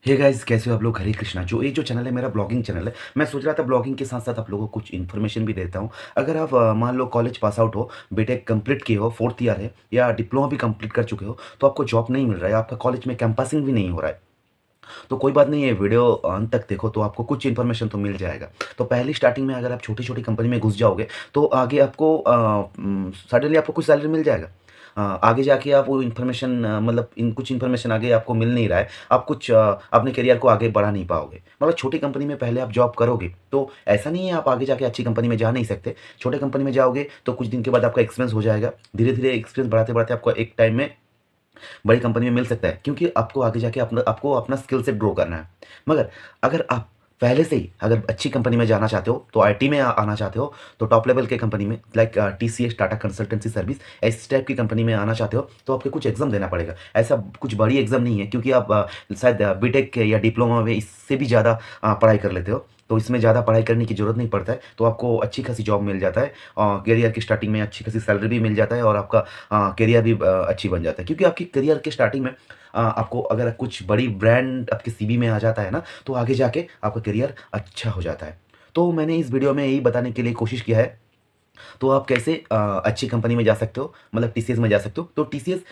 Hey guys, कैसे हो आप लोग। हरे कृष्णा। जो ये जो चैनल है मेरा ब्लॉगिंग चैनल है। मैं सोच रहा था ब्लॉगिंग के साथ साथ आप लोगों को कुछ इन्फॉर्मेशन भी देता हूँ। अगर आप मान लो कॉलेज पास आउट हो, बीटेक कंप्लीट किए हो, फोर्थ ईयर है या डिप्लोमा भी कंप्लीट कर चुके हो, तो आपको जॉब नहीं मिल रहा है, आपका कॉलेज में कैंपसिंग भी नहीं हो रहा है, तो कोई बात नहीं है, वीडियो अंत तक देखो तो आपको कुछ इन्फॉर्मेशन तो मिल जाएगा। तो पहली स्टार्टिंग में अगर आप छोटी छोटी कंपनी में घुस जाओगे तो आगे आपको सडनली आपको कुछ सैलरी मिल जाएगा। आगे जाके आप वो इन्फॉर्मेशन मतलब इन कुछ इन्फॉर्मेशन आगे आपको मिल नहीं रहा है, आप कुछ अपने करियर को आगे बढ़ा नहीं पाओगे। मतलब छोटी कंपनी में पहले आप जॉब करोगे तो ऐसा नहीं है आप आगे जाके अच्छी कंपनी में जा नहीं सकते। छोटे कंपनी में जाओगे तो कुछ दिन के बाद आपका एक्सपीरियंस हो जाएगा, धीरे धीरे एक्सपीरियंस बढ़ाते बढ़ाते आपको एक टाइम में बड़ी कंपनी में मिल सकता है, क्योंकि आपको आगे जाके अपना स्किल सेट ग्रो करना है। मगर अगर आप पहले से ही अगर अच्छी कंपनी में जाना चाहते हो, तो आईटी में आना चाहते हो, तो टॉप लेवल के कंपनी में like TCS, Tata consultancy service, इस टाइप की कंपनी में आना चाहते हो, तो आपको कुछ एग्जाम देना पड़ेगा। ऐसा कुछ बड़ी एग्जाम नहीं है, क्योंकि आप शायद बीटेक या डिप्लोमा में इससे भी ज़्यादा पढ़ाई कर लेते हो, तो इसमें ज़्यादा पढ़ाई करने की ज़रूरत नहीं पड़ता है, तो आपको अच्छी खासी जॉब मिल जाता है और करियर की स्टार्टिंग में अच्छी खासी सैलरी भी मिल जाता है और आपका करियर भी अच्छी बन जाता है। क्योंकि आपकी करियर के स्टार्टिंग में आपको अगर कुछ बड़ी ब्रांड आपके सीवी में आ जाता है ना, तो आगे जाके आपका करियर अच्छा हो जाता है। तो मैंने इस वीडियो में यही बताने के लिए कोशिश किया है, तो आप कैसे अच्छी कंपनी में जा सकते हो, मतलब टीसीएस में जा सकते हो। तो टीसीएस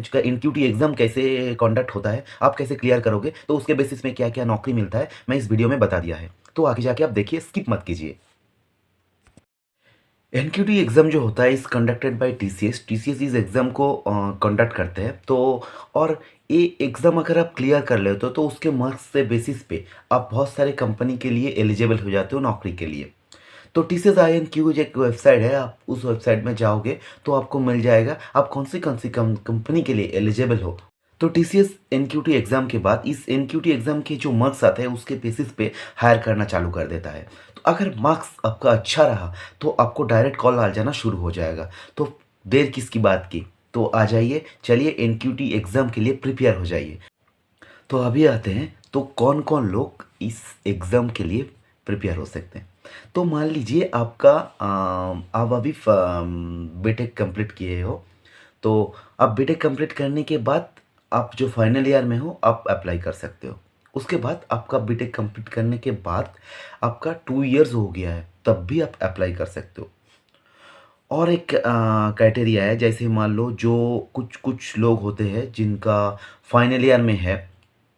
का एनक्यूटी एग्जाम कैसे कंडक्ट होता है, आप कैसे क्लियर करोगे, तो उसके बेसिस में क्या क्या नौकरी मिलता है, मैं इस वीडियो में बता दिया है। तो आगे जाके आप देखिए, स्किप मत कीजिए। एनक्यूटी एग्ज़ाम जो होता है is conducted by TCS. TCS इस एग्ज़ाम को कंडक्ट करते हैं। तो और ये एग्ज़ाम अगर आप क्लियर कर लेते हो तो उसके मार्क्स से बेसिस पे आप बहुत सारे कंपनी के लिए एलिजिबल हो जाते हो नौकरी के लिए। तो टीसीएस आई एन क्यू जो एक वेबसाइट है, आप उस वेबसाइट में जाओगे तो आपको मिल जाएगा आप कौन सी कंपनी के लिए एलिजिबल हो। तो टीसीएस एनक्यूटी एग्ज़ाम के बाद इस एनक्यूटी एग्ज़ाम के जो मार्क्स आते हैं उसके बेसिस पे हायर करना चालू कर देता है। तो अगर मार्क्स आपका अच्छा रहा तो आपको डायरेक्ट कॉल आ जाना शुरू हो जाएगा। तो देर किसकी बात की, तो आ जाइए, चलिए एनक्यूटी एग्ज़ाम के लिए प्रिपेयर हो जाइए। तो अभी आते हैं तो कौन कौन लोग इस एग्ज़ाम के लिए प्रिपेयर हो सकते हैं। तो मान लीजिए आपका आप अभी बीटेक कंप्लीट किए हो, तो आप बीटेक कंप्लीट करने के बाद आप जो फाइनल ईयर में हो आप अप्लाई कर सकते हो। उसके बाद आपका बीटेक कंप्लीट करने के बाद आपका 2 इयर्स हो गया है, तब भी आप अप्लाई कर सकते हो। और एक क्राइटेरिया है, जैसे मान लो जो कुछ कुछ लोग होते हैं जिनका फाइनल ईयर में है,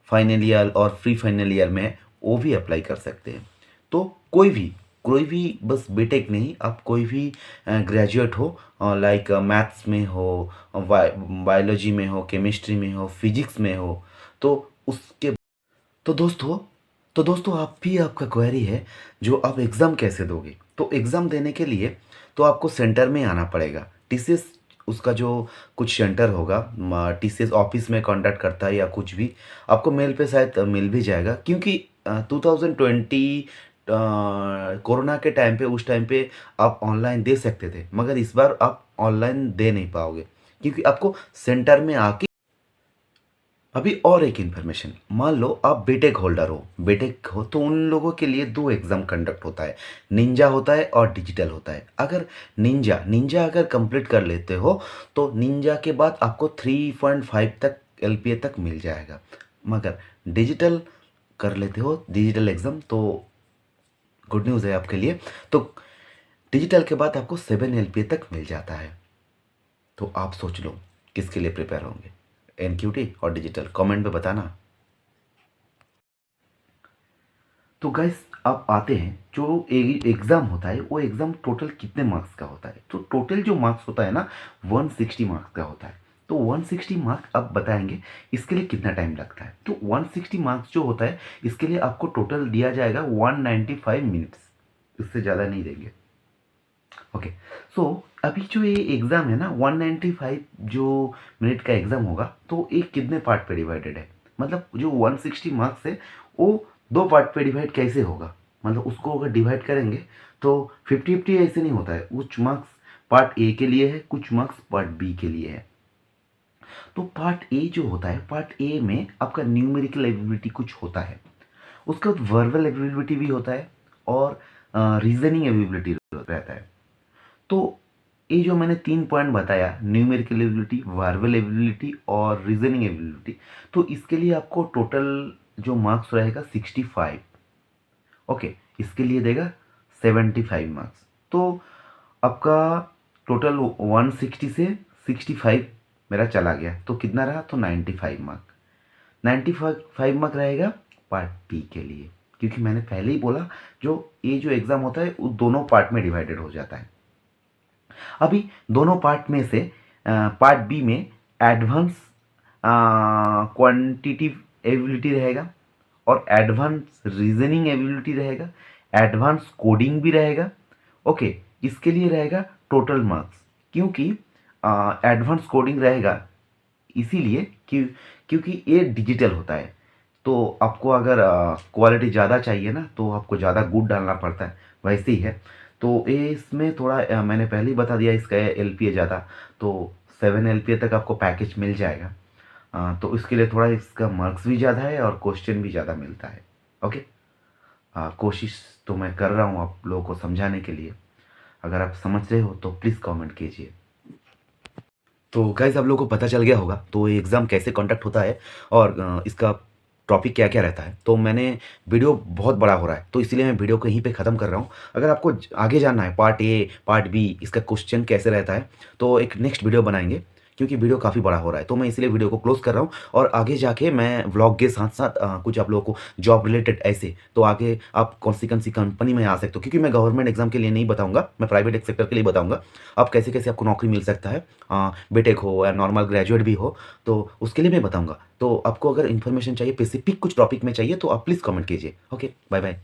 फाइनल ईयर और प्री फाइनल ईयर में है, वो भी अप्लाई कर सकते हैं। तो कोई भी बस बीटेक नहीं, आप कोई भी ग्रेजुएट हो, लाइक मैथ्स में हो, बायोलॉजी में हो, केमिस्ट्री में हो, फिजिक्स में हो, तो उसके तो दोस्तों तो दोस्तों आप भी, आपका क्वेरी है जो आप एग्ज़ाम कैसे दोगे। तो एग्ज़ाम देने के लिए तो आपको सेंटर में आना पड़ेगा। टीसीएस उसका जो कुछ सेंटर होगा, टीसीएस ऑफिस में कॉन्टैक्ट करता है या कुछ भी, आपको मेल पे शायद मिल भी जाएगा। क्योंकि 2020 कोरोना के टाइम पे, उस टाइम पे आप ऑनलाइन दे सकते थे, मगर इस बार आप ऑनलाइन दे नहीं पाओगे, क्योंकि आपको सेंटर में आके अभी और एक इन्फॉर्मेशन, मान लो आप बीटेक होल्डर हो, बीटेक हो तो उन लोगों के लिए दो एग्ज़ाम कंडक्ट होता है, निंजा होता है और डिजिटल होता है। अगर निंजा निंजा अगर कंप्लीट कर लेते हो तो निंजा के बाद आपको 3.5 तक एलपीए तक मिल जाएगा। मगर डिजिटल कर लेते हो डिजिटल एग्ज़ाम, तो गुड न्यूज़ है आपके लिए। तो डिजिटल के बाद आपको 7 एलपीए तक मिल जाता है। तो आप सोच लो किसके लिए प्रिपेयर होंगे, एनक्यूटी और डिजिटल, कमेंट में बताना। तो गाइस अब आते हैं, जो एग्ज़ाम होता है वो एग्ज़ाम टोटल कितने मार्क्स का होता है। तो टोटल जो मार्क्स होता है ना, 160 मार्क्स का होता है। तो 160 मार्क्स अब बताएंगे इसके लिए कितना टाइम लगता है। तो 160 मार्क्स जो होता है इसके लिए आपको टोटल दिया जाएगा 195 मिनट्स, इससे ज़्यादा नहीं देंगे। ओके। सो अभी जो ये एग्ज़ाम है ना, 195 जो मिनट का एग्ज़ाम होगा, तो ये कितने पार्ट पे डिवाइडेड है, मतलब जो 160 मार्क्स है वो दो पार्ट पे डिवाइड कैसे होगा। मतलब उसको अगर डिवाइड करेंगे तो 50-50 ऐसे नहीं होता है, कुछ मार्क्स पार्ट ए के लिए है, कुछ मार्क्स पार्ट बी के लिए है। तो पार्ट ए जो होता है, पार्ट ए में आपका न्यूमेरिकल एबिलिटी कुछ होता है, उसका वर्बल एबिलिटी भी होता है और रीजनिंग एबिलिटी रहता है। तो ये जो मैंने 3 पॉइंट बताया, न्यूमेरिकल एबिलिटी, वर्बल एबिलिटी और रीजनिंग एबिलिटी, तो इसके लिए आपको टोटल जो मार्क्स रहेगा 65। ओके, इसके लिए देगा 75 मार्क्स। तो आपका टोटल 160 से 65 मेरा चला गया, तो कितना रहा, तो 95 मार्क। 95 मार्क रहेगा पार्ट बी के लिए, क्योंकि मैंने पहले ही बोला जो ये जो एग्ज़ाम होता है वो दोनों पार्ट में डिवाइडेड हो जाता है। अभी दोनों पार्ट में से पार्ट बी में एडवांस क्वांटिटिव एबिलिटी रहेगा और एडवांस रीजनिंग एबिलिटी रहेगा, एडवांस कोडिंग भी रहेगा। ओके, इसके लिए रहेगा टोटल मार्क्स, क्योंकि एडवांस कोडिंग रहेगा इसीलिए क्योंकि ये डिजिटल होता है, तो आपको अगर क्वालिटी ज़्यादा चाहिए ना तो आपको ज़्यादा गुड डालना पड़ता है, वैसे ही है। तो ये इसमें थोड़ा मैंने पहले ही बता दिया, इसका एल पी ए ज़्यादा, तो 7 एल पी ए तक आपको पैकेज मिल जाएगा। तो इसके लिए थोड़ा इसका मार्क्स भी ज़्यादा है और क्वेश्चन भी ज़्यादा मिलता है। ओके, कोशिश तो मैं कर रहा हूँ आप लोगों को समझाने के लिए। अगर आप समझ रहे हो तो प्लीज़ कमेंट कीजिए। तो गाइस आप लोगों को पता चल गया होगा तो ये एग्ज़ाम कैसे कंडक्ट होता है और इसका टॉपिक क्या क्या रहता है। तो मैंने वीडियो बहुत बड़ा हो रहा है तो इसीलिए मैं वीडियो को यहीं पे ख़त्म कर रहा हूँ। अगर आपको आगे जानना है पार्ट ए पार्ट बी इसका क्वेश्चन कैसे रहता है तो एक नेक्स्ट वीडियो बनाएंगे, क्योंकि वीडियो काफ़ी बड़ा हो रहा है। तो मैं इसलिए वीडियो को क्लोज़ कर रहा हूँ और आगे जाके मैं व्लॉग के साथ-साथ कुछ आप लोगों को जॉब रिलेटेड ऐसे, तो आगे आप कौन सी कंपनी में आ सकते हो, क्योंकि मैं गवर्नमेंट एग्ज़ाम के लिए नहीं बताऊँगा, मैं प्राइवेट एक सेक्टर के लिए बताऊँगा। आप कैसे-कैसे आपको नौकरी मिल सकता है, बीटेक हो या नॉर्मल ग्रेजुएट भी हो, तो उसके लिए मैं बताऊँगा। तो आपको अगर इन्फॉर्मेशन चाहिए, स्पेसिफिक कुछ टॉपिक में चाहिए तो आप प्लीज़ कमेंट कीजिए। Okay, bye bye.